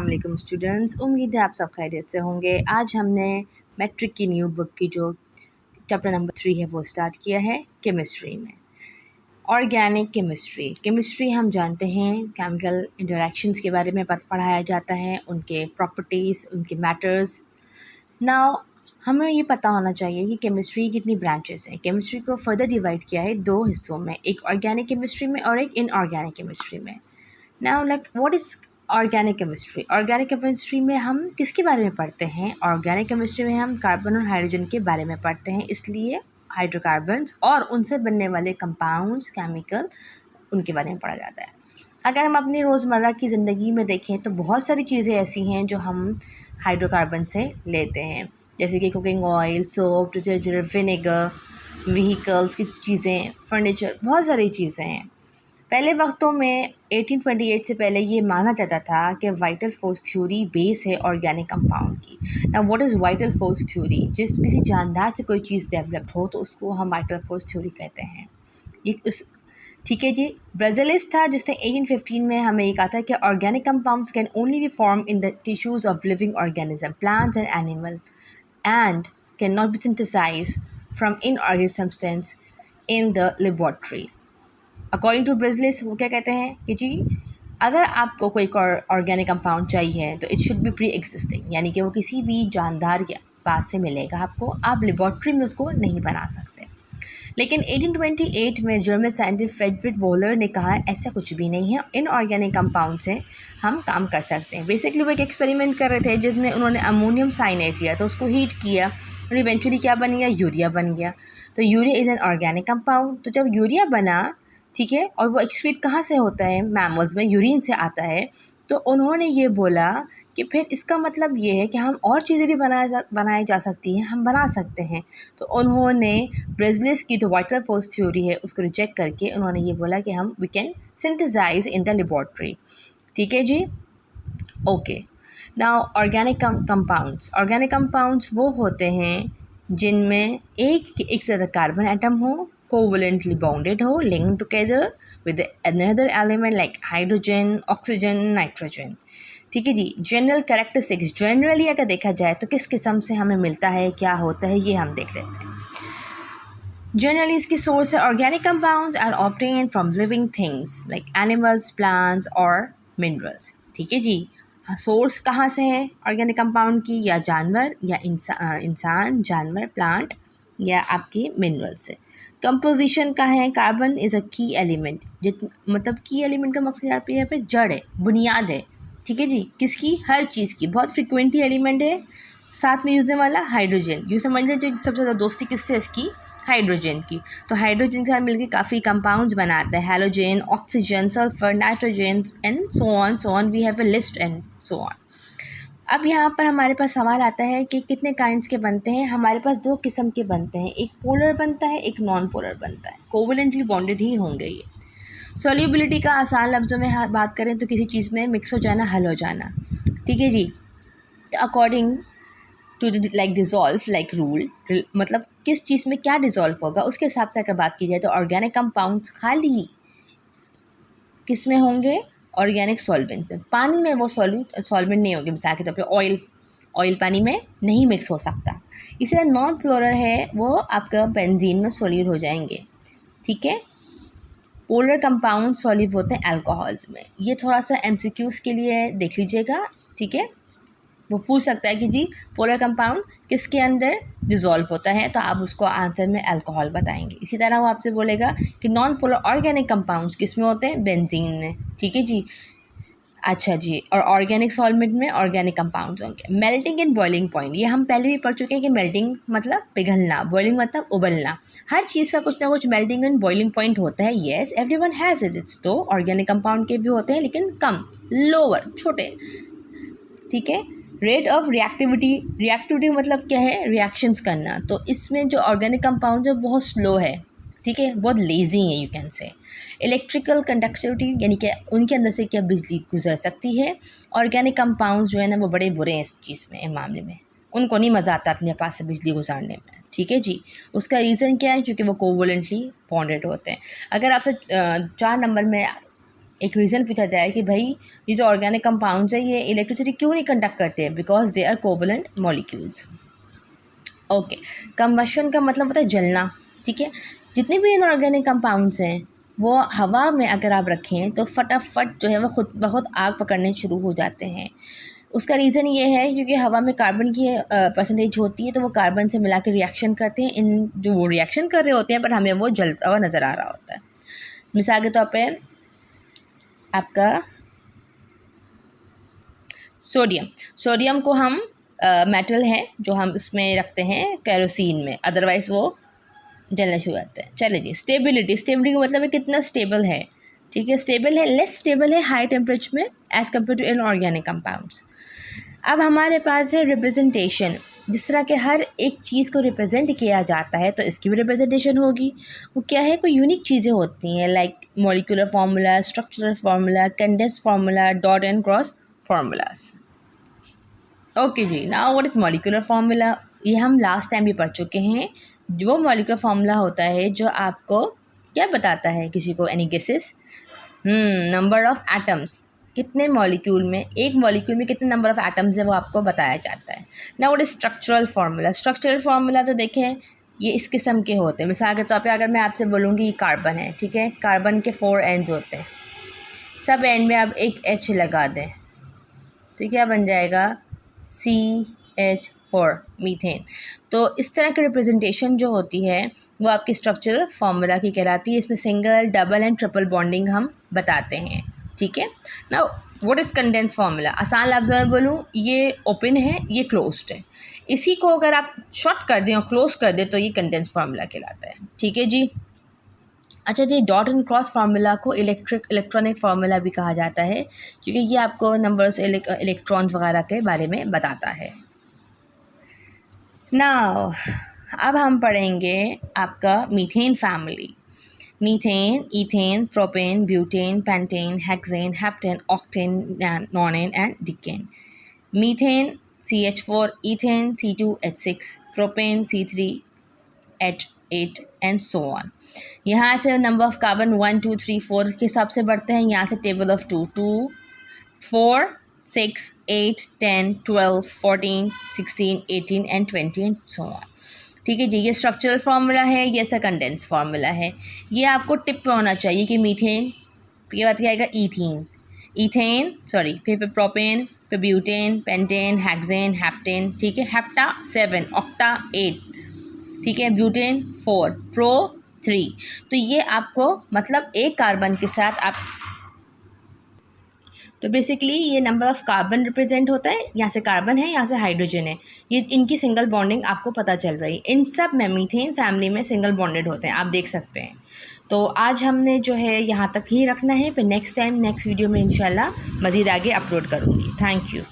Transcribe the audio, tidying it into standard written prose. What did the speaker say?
वालेकुम स्टूडेंट्स, उम्मीद है आप सब खैरियत से होंगे। आज हमने मैट्रिक की न्यू बुक की जो चैप्टर नंबर 3 है वो स्टार्ट किया है केमिस्ट्री में। ऑर्गेनिक केमिस्ट्री हम जानते हैं केमिकल इंटरेक्शंस के बारे में पढ़ाया जाता है, उनके प्रॉपर्टीज़, उनके मैटर्स। नाउ हमें ये पता होना चाहिए कि केमिस्ट्री की कितनी ब्रांचेस हैं। केमिस्ट्री को फर्दर डिवाइड किया है 2 हिस्सों में, एक ऑर्गेनिक केमिस्ट्री में और एक इनऑर्गेनिक केमिस्ट्री में। Now what is organic chemistry में हम किसके बारे में पढ़ते हैं? ऑर्गेनिक केमिस्ट्री में हम कार्बन और हाइड्रोजन के बारे में पढ़ते हैं, इसलिए हाइड्रोकार्बन्स और उनसे बनने वाले कंपाउंड्स, केमिकल, उनके बारे में पढ़ा जाता है। अगर हम अपनी रोज़मर्रा की ज़िंदगी में देखें तो बहुत सारी चीज़ें ऐसी हैं जो हम हाइड्रोकार्बन से लेते हैं, जैसे कि cooking oil, soap, detergent, vinegar, vehicles की चीज़ें, फर्नीचर, बहुत सारी चीज़ें हैं। पहले वक्तों में 1828 से पहले ये माना जाता था कि वाइटल फोर्स थ्योरी बेस है ऑर्गेनिक कंपाउंड की। ना what is vital force theory? जिस किसी जानदार से कोई चीज़ डेवलप हो तो उसको हम वाइटल फोर्स थ्योरी कहते हैं। ये उस ठीक है जी। ब्राज़िलिस था जिसने 1815 में हमें ये कहा था कि organic compounds can only be form in the tissues of living organism, plants and animal, and can not be synthesise from inorganic substance in the laboratory. According to Berzelius वो क्या कहते हैं कि जी अगर आपको कोई ऑर्गेनिक कंपाउंड चाहिए तो it should be pre existing, यानी कि वो किसी भी जानदार के पास से मिलेगा आपको, आप लेबॉर्ट्री में उसको नहीं बना सकते। लेकिन 1828 में जर्मन साइंटिस्ट फ्रेडरिक वोहलर ने कहा ऐसा कुछ भी नहीं है, इन ऑर्गेनिक कंपाउंड से हम काम कर सकते हैं। बेसिकली वो एक एक्सपेरिमेंट कर रहे थे जिसमें उन्होंने अमोनियम साइनेट लिया, तो उसको हीट किया और इवेंचुअली क्या बन गया? यूरिया बन गया। तो urea is an organic compound. तो जब यूरिया बना, ठीक है, और वो एक्सक्रीट कहाँ से होता है? मैमल्स में यूरिन से आता है। तो उन्होंने ये बोला कि फिर इसका मतलब ये है कि हम और चीज़ें भी बनाई जा सकती हैं, हम बना सकते हैं। तो उन्होंने ब्राज़िलिस की जो वाइटल फोर्स थ्योरी है उसको रिजेक्ट करके उन्होंने ये बोला कि हम we can synthesize in the laboratory. ठीक है जी, ओके। नाउ ऑर्गेनिक कंपाउंड्स वो होते हैं जिनमें एक से ज़्यादा कार्बन एटम हो, कोवलेंटली बॉन्डेड हो, linked together with another element like hydrogen, oxygen, nitrogen. ठीक है जी। जनरल कैरेक्टरिस्टिक्स, जनरली अगर देखा जाए तो किस किस्म से हमें मिलता है, क्या होता है, ये हम देख लेते हैं। जनरली इसकी सोर्स है organic compounds are obtained from living things like animals, plants और मिनरल्स। ठीक है जी। सोर्स कहाँ से है ऑर्गेनिक कंपाउंड की? या जानवर, या इंसान, जानवर, प्लांट, या आपकी मिनरल से। कंपोजिशन का है, कार्बन इज़ अ की एलिमेंट। मतलब की एलिमेंट का मकसद यहाँ पे जड़ है, बुनियाद है। ठीक है जी। किसकी? हर चीज़ की। बहुत फ्रिक्वेंटली एलिमेंट है। साथ में यूज़ होने वाला हाइड्रोजन, यूँ समझ लें जो सबसे ज़्यादा दोस्ती किससे इसकी? हाइड्रोजन की। तो हाइड्रोजन के साथ मिलकर काफ़ी कंपाउंड्स बनाते हैं, halogen, oxygen, sulphur, nitrogen and so on we have a list and so on. अब यहाँ पर हमारे पास सवाल आता है कि कितने काइंड्स के बनते हैं? हमारे पास 2 किस्म के बनते हैं, एक पोलर बनता है, एक नॉन पोलर बनता है। कोवलेंटली बॉन्डेड ही होंगे ये। सॉल्युबिलिटी का आसान लफ्ज़ों में बात करें तो किसी चीज़ में मिक्स हो जाना, हल हो जाना। ठीक है जी। According to like dissolve like rule, मतलब किस चीज़ में क्या डिज़ोल्व होगा उसके हिसाब से अगर बात की जाए तो ऑर्गेनिक कंपाउंड्स खाली किस में होंगे? ऑर्गेनिक सॉल्वेंट में। पानी में वो सॉल्वेंट नहीं होंगे। मिसाल के तौर पे ऑयल पानी में नहीं मिक्स हो सकता। इसे नॉन पोलर है, वो आपका बेंजीन में सॉल्यूट हो जाएंगे। ठीक है। पोलर कंपाउंड सॉल्यूट होते हैं अल्कोहल्स में। ये थोड़ा सा एमसीक्यूज़ के लिए देख लीजिएगा। ठीक है। वो पूछ सकता है कि जी पोलर कंपाउंड किसके अंदर डिज़ोल्व होता है, तो आप उसको आंसर में अल्कोहल बताएंगे। इसी तरह वो आपसे बोलेगा कि नॉन पोलर ऑर्गेनिक कंपाउंड्स किस में होते हैं? बेंजीन में। ठीक है जी। अच्छा जी। और ऑर्गेनिक सॉल्वेंट में ऑर्गेनिक कंपाउंड्स होंगे। मेल्टिंग एंड बॉइलिंग पॉइंट, ये हम पहले भी पढ़ चुके हैं कि मेल्टिंग मतलब पिघलना, बॉइलिंग मतलब उबलना। हर चीज़ का कुछ ना कुछ मेल्टिंग एंड बॉइलिंग पॉइंट होता है। Yes, everyone has its. तो ऑर्गेनिक कंपाउंड के भी होते हैं लेकिन कम, लोअर, छोटे। ठीक है। रेट ऑफ रिएक्टिविटी मतलब क्या है? रिएक्शंस करना। तो इसमें जो ऑर्गेनिक कंपाउंड है बहुत स्लो है। ठीक है, बहुत लेजी है you can say. Electrical conductivity यानी कि उनके अंदर से क्या बिजली गुजर सकती है। ऑर्गेनिक कंपाउंड्स जो है ना वो बड़े बुरे हैं इस चीज़ में, इस मामले में उनको नहीं मज़ा आता अपने पास से बिजली गुजारने में। ठीक है जी। उसका रीज़न क्या है? क्योंकि वो कोवलेंटली बॉन्डेड होते हैं। अगर आपसे 4 नंबर में एक रीज़न पूछा जाए कि भाई ये जो ऑर्गेनिक कंपाउंड्स है ये इलेक्ट्रिसिटी क्यों नहीं कंडक्ट करते, because they are covalent molecules. Okay, combustion का मतलब होता है जलना, ठीक है। जितने भी इनऑर्गेनिक कंपाउंड्स हैं वो हवा में अगर आप रखें तो फटाफट जो है वो खुद बहुत आग पकड़ने शुरू हो जाते हैं। उसका रीज़न ये है क्योंकि हवा में कार्बन की परसेंटेज होती है, तो वो कार्बन से मिला के रिएक्शन करते हैं, इन जो वो रिएक्शन कर रहे होते हैं पर हमें वो जलता हुआ नज़र आ रहा होता है। मिसाल के तौर पे आपका सोडियम को हम मेटल है जो हम उसमें रखते हैं केरोसिन में, अदरवाइज़ वो जलना शुरू होता है। चलिए जी, स्टेबिलिटी का मतलब है कितना स्टेबल है, ठीक है। स्टेबल है, लेस स्टेबल है हाई टेम्परेचर में as compared to inorganic compounds. अब हमारे पास है रिप्रेजेंटेशन, जिस तरह के हर एक चीज़ को रिप्रेजेंट किया जाता है तो इसकी भी रिप्रेजेंटेशन होगी। वो क्या है, कोई यूनिक चीज़ें होती हैं like molecular formula, structural formula, condense formula, dot and cross formulas. Okay जी, now what is molecular formula, ये हम लास्ट टाइम भी पढ़ चुके हैं। जो मॉलिक्यूलर फार्मूला होता है जो आपको क्या बताता है, किसी को any guesses? Number of atoms, कितने मॉलिक्यूल में, एक मॉलिक्यूल में कितने नंबर ऑफ़ एटम्स है वो आपको बताया जाता है। Now what is structural formula, structural formula तो देखें ये इस किस्म के होते हैं। मिसाल के तौर पे अगर मैं आपसे बोलूँगी ये कार्बन है, ठीक है, कार्बन के 4 एंड्स होते हैं, सब एंड में आप एक H लगा दें तो क्या बन जाएगा, CH4 मीथेन। तो इस तरह की रिप्रेजेंटेशन जो होती है वो आपकी स्ट्रक्चरल फार्मूला की कहलाती है। इसमें single, double and triple bonding हम बताते हैं, ठीक है। Now what is condense formula, आसान लफ्ज़ में बोलूँ ये ओपन है, ये क्लोज्ड है। इसी को अगर आप शॉर्ट कर दें और क्लोज कर दें तो ये कंडेंस फार्मूला कहलाता है, ठीक है जी। अच्छा जी, डॉट एंड क्रॉस फार्मूला को इलेक्ट्रॉनिक फार्मूला भी कहा जाता है क्योंकि ये आपको नंबर्स, इलेक्ट्रॉन्स वगैरह के बारे में बताता है। नाउ अब हम पढ़ेंगे आपका methane family. Methane, ethane, propane, butane, pentane, hexane, heptane, octane, nonane and decane. Methane CH4, ethane C2H6, propane C3H8 and so on. यहाँ से नंबर ऑफ़ कार्बन 1 2 3 4 के हिसाब से बढ़ते हैं। यहाँ से table of 2 2 4 6 8 10 12 14 16 18 and 20 and so on, ठीक है जी। ये स्ट्रक्चरल फार्मूला है, ये ऐसा कंडेंस फार्मूला है। ये आपको टिप पे होना चाहिए कि मीथेन के बाद क्या आएगा, ईथेन फिर प्रोपेन, फिर ब्यूटेन, पेंटेन, हेक्सेन, हेप्टेन, ठीक है, हेप्टा 7, ऑक्टा 8, ठीक है, ब्यूटेन 4, प्रो 3। तो ये आपको मतलब एक कार्बन के साथ आप, तो बेसिकली ये नंबर ऑफ़ कार्बन रिप्रेजेंट होता है, यहाँ से कार्बन है, यहाँ से हाइड्रोजन है, ये इनकी सिंगल बॉन्डिंग आपको पता चल रही है। इन सब में मीथेन फैमिली में सिंगल बॉन्डेड होते हैं, आप देख सकते हैं। तो आज हमने जो है यहाँ तक ही रखना है, फिर नेक्स्ट टाइम नेक्स्ट वीडियो में इंशाल्लाह मज़ीद आगे अपलोड करूँगी। Thank you.